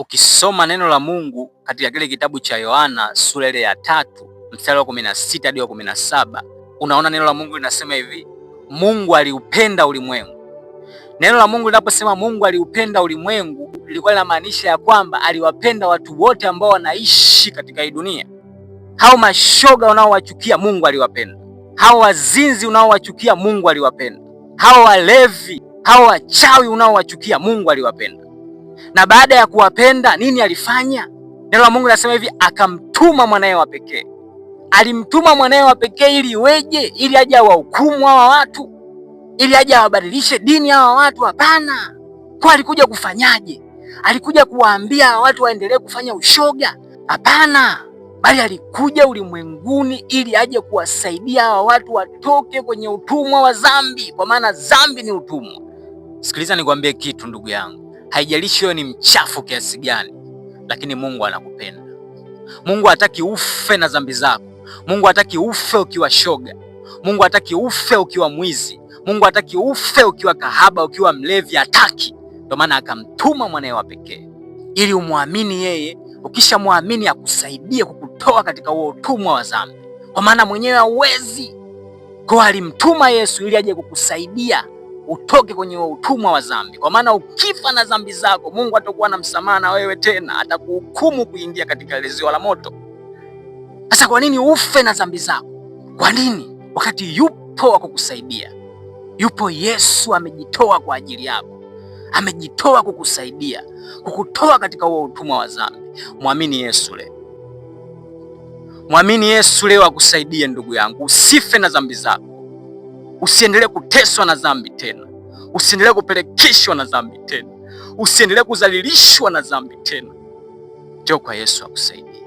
Ukisoma neno la Mungu katika kile kitabu cha Yohana sura ile ya 3 mstari wa 16 hadi wa 17, unaona neno la Mungu linasema hivi: Mungu aliupenda ulimwengu. Neno la Mungu linaposema Mungu aliupenda ulimwengu, lilikuwa linamaanisha ya kwamba aliwapenda watu wote ambao wanaishi katika hii dunia. Hao mashoga unaowachukia Mungu aliwapenda. Hao wazinzi unaowachukia Mungu aliwapenda. Hao walevi, hao wachawi unaowachukia Mungu aliwapenda. Na baada ya kuwapenda, nini alifanya? Neno la Mungu linasema hivi, akamtuma mwanae wa pekee. Alimtuma mwanae wa pekee ili iweje? Ili aje awahukumu hawa watu? Ili aje awabadilishe dini hawa watu? Hapana. Kwa alikuja kufanyaje? Alikuja kuwaambia hawa watu waendelee kufanya ushoga? Hapana. Bali alikuja ulimwenguni ili aje kuwasaidia hawa watu watoke kwenye utumwa wa dhambi, kwa maana dhambi ni utumwa. Sikiliza nikwambie kitu ndugu yangu, haijalishi wewe ni mchafu kiasi gani, lakini Mungu anakupenda. Mungu hataki ufe na dhambi zako. Mungu hataki ufe ukiwa shoga. Mungu hataki ufe ukiwa mwizi. Mungu hataki ufe ukiwa kahaba, ukiwa mlevi, hataki. Ndio maana akamtuma mwanae wa pekee ili umwamini yeye. Ukishamwamini akusaidie kukutoa katika huo utumwa wa dhambi, kwa maana mwenyewe hauwezi. Kwa alimtuma Yesu ili aje kukusaidia utoke kwenye utumwa wa dhambi, kwa maana ukifa na dhambi zako Mungu hatakuwa na msamaha na wewe tena, atakuhukumu kuingia katika ile ziwa la moto. Sasa kwa nini ufe na dhambi zako? Kwa nini? Wakati yupo wa kukusaidia. Yupo Yesu, amejitoa kwa ajili yako, amejitoa kukusaidia, kukutoa katika huo utumwa wa dhambi. Mwamini Yesu leo. Mwamini Yesu leo akusaidie ndugu yangu, usife na dhambi zako. Usiendelee kuteswa na dhambi tena. Usiendelee kupelekeshwa na dhambi tena. Usiendelee kudhalilishwa na dhambi tena. Njoo kwa Yesu akusaidie.